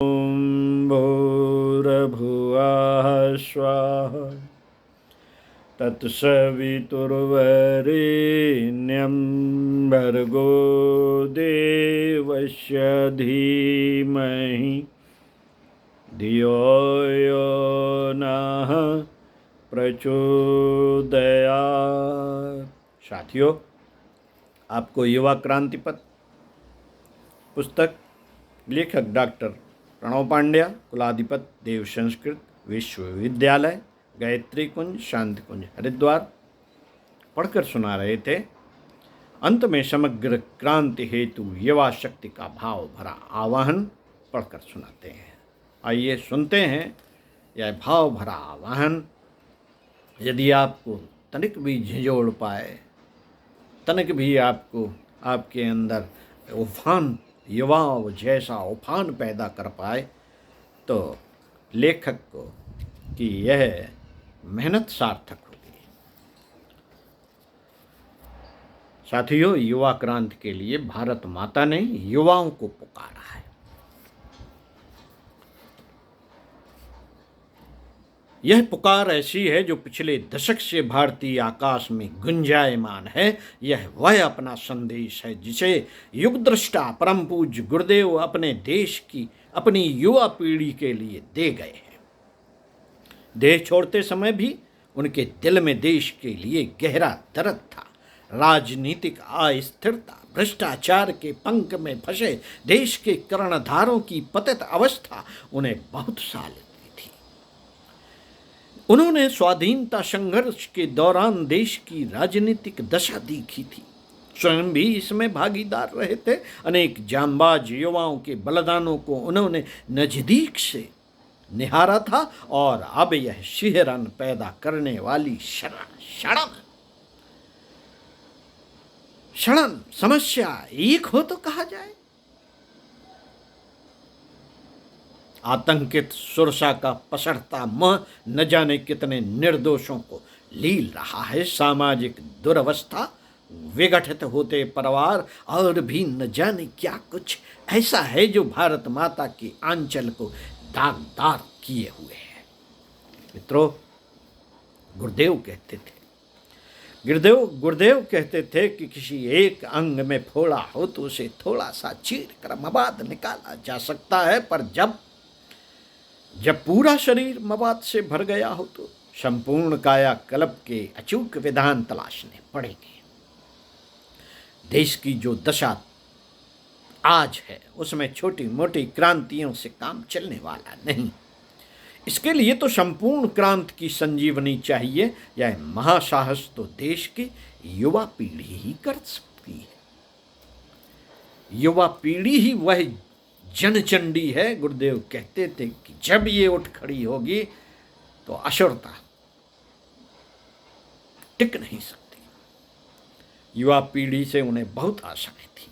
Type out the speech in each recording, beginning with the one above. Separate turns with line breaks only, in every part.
ॐ भूर्भुवः स्वः तत्सवितुर्वरेण्यं भर्गो देवस्य धीमहि धियो यो नः प्रचोदयात्। साथियों, आपको युवा क्रांति पथ पुस्तक लेखक डॉक्टर प्रणव पांड्या, कुलाधिपति देव संस्कृत विश्वविद्यालय, गायत्री कुंज, शांति कुंज, हरिद्वार पढ़कर सुना रहे थे। अंत में समग्र क्रांति हेतु युवा शक्ति का भाव भरा आह्वान पढ़कर सुनाते हैं। आइए सुनते हैं यह भाव भरा आह्वान। यदि आपको तनिक भी झिझोड़ पाए, तनिक भी आपको आपके अंदर उफान, युवाओं जैसा उफान पैदा कर पाए, तो लेखक को कि यह मेहनत सार्थक होगी। साथियों, युवा क्रांति के लिए भारत माता ने युवाओं को पुकारा है। यह पुकार ऐसी है जो पिछले दशक से भारतीय आकाश में गुंजायमान है। यह वह अपना संदेश है जिसे युगदृष्टा परम पूज्य गुरुदेव अपने देश की अपनी युवा पीढ़ी के लिए दे गए हैं। देश छोड़ते समय भी उनके दिल में देश के लिए गहरा दर्द था। राजनीतिक अस्थिरता, भ्रष्टाचार के पंख में फंसे देश के कर्णधारों की पतित अवस्था उन्हें बहुत साल थी। उन्होंने स्वाधीनता संघर्ष के दौरान देश की राजनीतिक दशा देखी थी, स्वयं भी इसमें भागीदार रहे थे। अनेक जांबाज युवाओं के बलिदानों को उन्होंने नजदीक से निहारा था और अब यह शिहरन पैदा करने वाली क्षणन समस्या एक हो तो कहा जाए। आतंकित सुरसा का पसरता मोह न जाने कितने निर्दोषों को लील रहा है। सामाजिक दुर्वस्था, विघटित होते परिवार और भी न जाने क्या कुछ ऐसा है जो भारत माता के आंचल को दागदार किए हुए है। मित्रों, गुरुदेव कहते थे कि किसी एक अंग में फोड़ा हो तो उसे थोड़ा सा चीर कर मवाद निकाला जा सकता है, पर जब पूरा शरीर मवाद से भर गया हो तो संपूर्ण कायाकल्प के अचूक विधान तलाशने पड़ेंगे। देश की जो दशा आज है उसमें छोटी मोटी क्रांतियों से काम चलने वाला नहीं। इसके लिए तो संपूर्ण क्रांति की संजीवनी चाहिए। यह महासाहस तो देश की युवा पीढ़ी ही कर सकती है। युवा पीढ़ी ही वह जनचंडी है। गुरुदेव कहते थे कि जब ये उठ खड़ी होगी तो असुरता टिक नहीं सकती। युवा पीढ़ी से उन्हें बहुत आशाएं थी।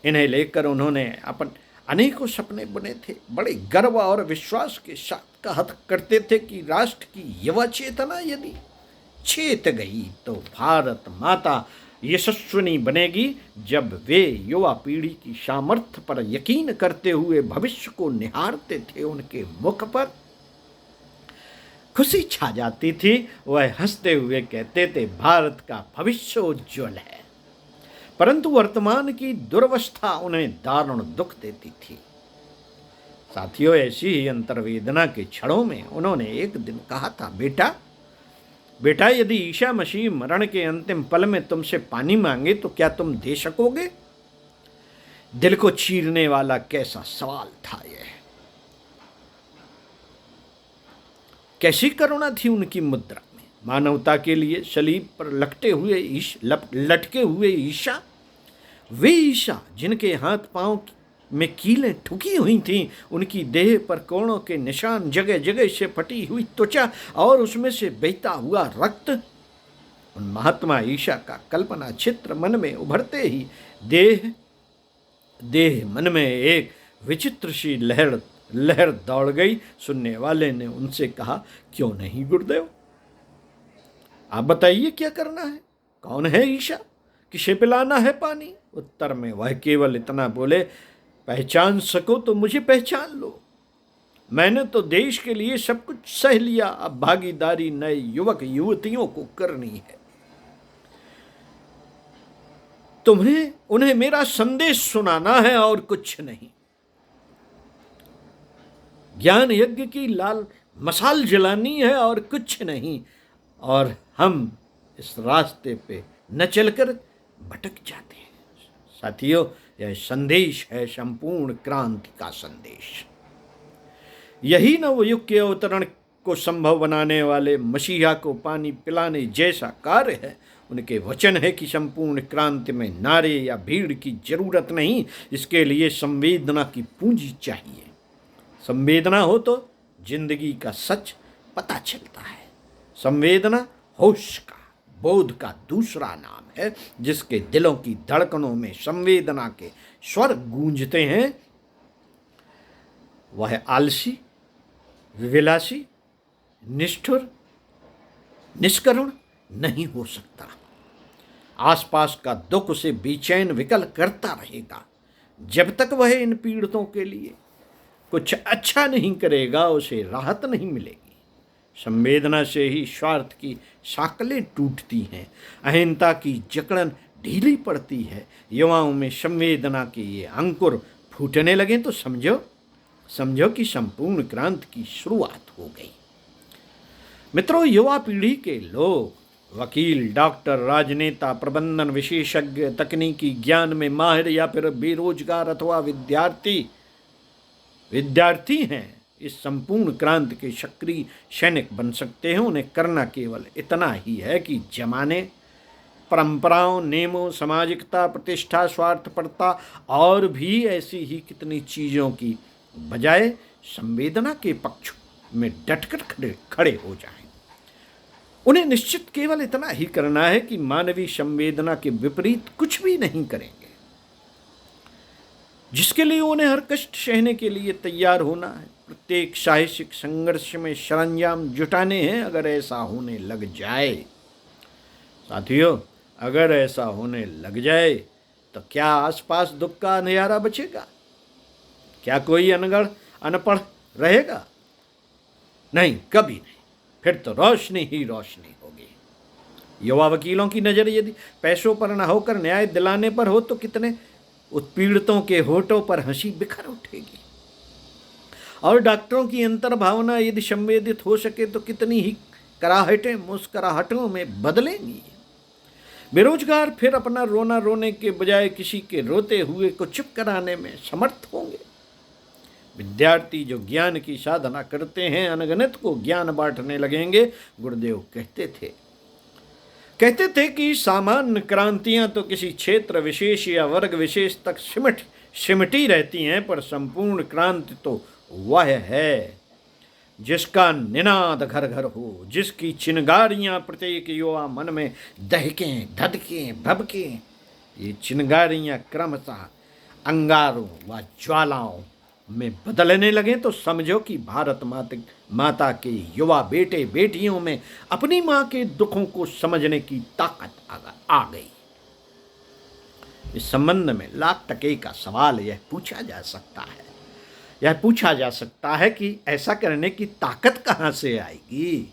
इन्हें लेकर उन्होंने अपन अनेकों सपने बुने थे। बड़े गर्व और विश्वास के साथ कहा करते थे कि राष्ट्र की युवा चेतना यदि चेत गई तो भारत माता यशस्विनी बनेगी। जब वे युवा पीढ़ी की सामर्थ्य पर यकीन करते हुए भविष्य को निहारते थे, उनके मुख पर खुशी छा जाती थी। वह हंसते हुए कहते थे, भारत का भविष्य उज्ज्वल है। परंतु वर्तमान की दुर्वस्था उन्हें दारुण दुख देती थी। साथियों, ऐसी ही अंतर्वेदना के क्षणों में उन्होंने एक दिन कहा था, बेटा यदि ईसा मसीह मरण के अंतिम पल में तुमसे पानी मांगे तो क्या तुम दे सकोगे? दिल को चीरने वाला कैसा सवाल था यह। कैसी करुणा थी उनकी मुद्रा में। मानवता के लिए सलीब पर लटके हुए ईसा, वे ईसा जिनके हाथ पांव में कीलें ठुकी हुई थीं, उनकी देह पर कोड़ों के निशान, जगह जगह से फटी हुई त्वचा और उसमें से बहता हुआ रक्त। उन महात्मा ईसा का कल्पना चित्र मन में उभरते ही देह मन में एक विचित्र सी लहर दौड़ गई। सुनने वाले ने उनसे कहा, क्यों नहीं गुरुदेव, आप बताइए क्या करना है? कौन है ईसा? किसे पिलाना है पानी? उत्तर में वह केवल इतना बोले, पहचान सको तो मुझे पहचान लो, मैंने तो देश के लिए सब कुछ सह लिया, अब भागीदारी नए युवक युवतियों को करनी है। तुम्हें उन्हें मेरा संदेश सुनाना है और कुछ नहीं। ज्ञान यज्ञ की लाल मसाल जलानी है और कुछ नहीं। और हम इस रास्ते पे न चलकर भटक जाते हैं। साथियों, यह संदेश है संपूर्ण क्रांति का संदेश। यही नवयुग के अवतरण को संभव बनाने वाले मसीहा को पानी पिलाने जैसा कार्य है। उनके वचन है कि संपूर्ण क्रांति में नारे या भीड़ की जरूरत नहीं, इसके लिए संवेदना की पूंजी चाहिए। संवेदना हो तो जिंदगी का सच पता चलता है। संवेदना होश का, बोध का दूसरा नाम है। जिसके दिलों की धड़कनों में संवेदना के स्वर गूंजते हैं, वह आलसी, विलासी, निष्ठुर, निष्करुण नहीं हो सकता। आसपास का दुख उसे बेचैन विकल करता रहेगा। जब तक वह इन पीड़ितों के लिए कुछ अच्छा नहीं करेगा, उसे राहत नहीं मिलेगी। संवेदना से ही स्वार्थ की साकलें टूटती हैं, अहिंसा की जकड़न ढीली पड़ती है। युवाओं में संवेदना के ये अंकुर फूटने लगे तो समझो कि संपूर्ण क्रांति की शुरुआत हो गई। मित्रों, युवा पीढ़ी के लोग वकील, डॉक्टर, राजनेता, प्रबंधन विशेषज्ञ, तकनीकी ज्ञान में माहिर या फिर बेरोजगार अथवा विद्यार्थी हैं, इस संपूर्ण क्रांति के सक्रिय सैनिक बन सकते हैं। उन्हें करना केवल इतना ही है कि जमाने, परंपराओं, नियमों, सामाजिकता, प्रतिष्ठा, स्वार्थपरता और भी ऐसी ही कितनी चीज़ों की बजाय संवेदना के पक्ष में डटकर खड़े हो जाएं। उन्हें निश्चित केवल इतना ही करना है कि मानवीय संवेदना के विपरीत कुछ भी नहीं करेंगे, जिसके लिए उन्हें हर कष्ट सहने के लिए तैयार होना है। प्रत्येक साहसिक संघर्ष में सरंजाम जुटाने हैं। अगर ऐसा होने लग जाए साथियों, अगर ऐसा होने लग जाए तो क्या आसपास दुख का अंधियारा बचेगा? क्या कोई अनपढ़ रहेगा? नहीं, कभी नहीं। फिर तो रोशनी ही रोशनी होगी। युवा वकीलों की नज़र यदि पैसों पर न होकर न्याय दिलाने पर हो तो कितने उत्पीड़ितों के होठों पर हंसी बिखर उठेगी। और डॉक्टरों की अंतर्भावना यदि संवेदित हो सके तो कितनी ही कराहटें मुस्कुराहटों में बदलेंगी। बेरोजगार फिर अपना रोना रोने के बजाय किसी के रोते हुए को चुप कराने में समर्थ होंगे। विद्यार्थी जो ज्ञान की साधना करते हैं, अनगिनत को ज्ञान बांटने लगेंगे। गुरुदेव कहते थे कि सामान्य क्रांतियां तो किसी क्षेत्र विशेष या वर्ग विशेष तक सिमटी रहती हैं, पर संपूर्ण क्रांति तो वह है जिसका निनाद घर घर हो, जिसकी चिनगारियां प्रत्येक युवा मन में दहकें, धधकें, भभकें। ये चिनगारियां क्रमशः अंगारों व ज्वालाओं में बदलने लगे तो समझो कि भारत माता के युवा बेटे बेटियों में अपनी माँ के दुखों को समझने की ताकत आ गई। इस संबंध में लाख टके का सवाल यह पूछा जा सकता है कि ऐसा करने की ताकत कहाँ से आएगी?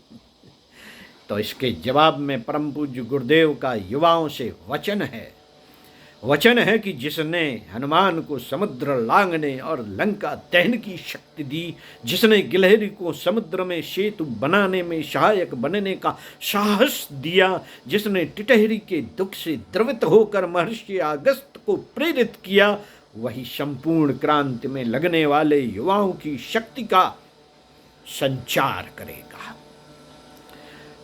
तो इसके जवाब में परम पूज्य गुरुदेव का युवाओं से वचन है कि जिसने हनुमान को समुद्र लांघने और लंका दहन की शक्ति दी, जिसने गिलहरी को समुद्र में सेतु बनाने में सहायक बनने का साहस दिया, जिसने टिटहरी के दुख से द्रवित होकर महर्षि अगस्त्य को प्रेरित किया, वही संपूर्ण क्रांति में लगने वाले युवाओं की शक्ति का संचार करेगा।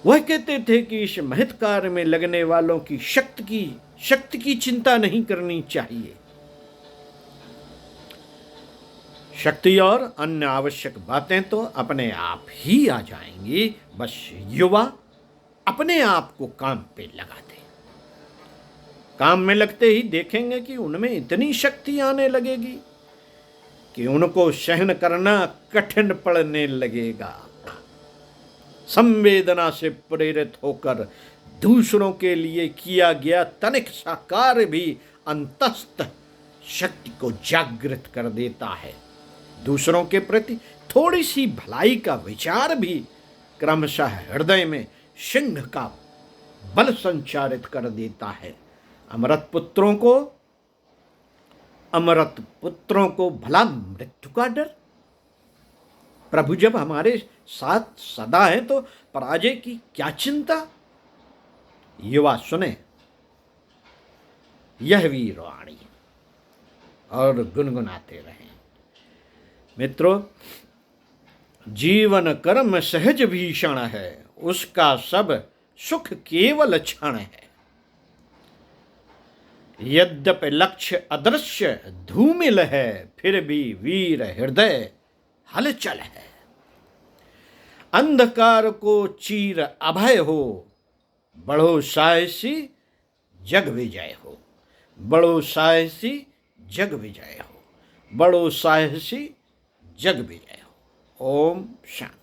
वह कहते थे कि इस महत् कार्य में लगने वालों की शक्ति की चिंता नहीं करनी चाहिए। शक्ति और अन्य आवश्यक बातें तो अपने आप ही आ जाएंगी, बस युवा अपने आप को काम पे लगा दे। काम में लगते ही देखेंगे कि उनमें इतनी शक्ति आने लगेगी कि उनको सहन करना कठिन पड़ने लगेगा। संवेदना से प्रेरित होकर दूसरों के लिए किया गया तनिक सा कार्य भी अंतस्थ शक्ति को जागृत कर देता है। दूसरों के प्रति थोड़ी सी भलाई का विचार भी क्रमशः हृदय में सिंह का बल संचारित कर देता है। अमरत पुत्रों को भला मृत्यु का डर। प्रभु जब हमारे साथ सदा है तो पराजय की क्या चिंता। युवा सुने यह वीर वाणी और गुनगुनाते रहें। मित्रों, जीवन कर्म सहज भीषण है, उसका सब सुख केवल क्षण है। यद्यपि लक्ष्य अदृश्य धूमिल है, फिर भी वीर हृदय हलचल है। अंधकार को चीर अभय हो, बढ़ो साहसी जग विजय हो। बढ़ो साहसी जग विजय हो। बढ़ो साहसी जग विजय हो। ओम शांति।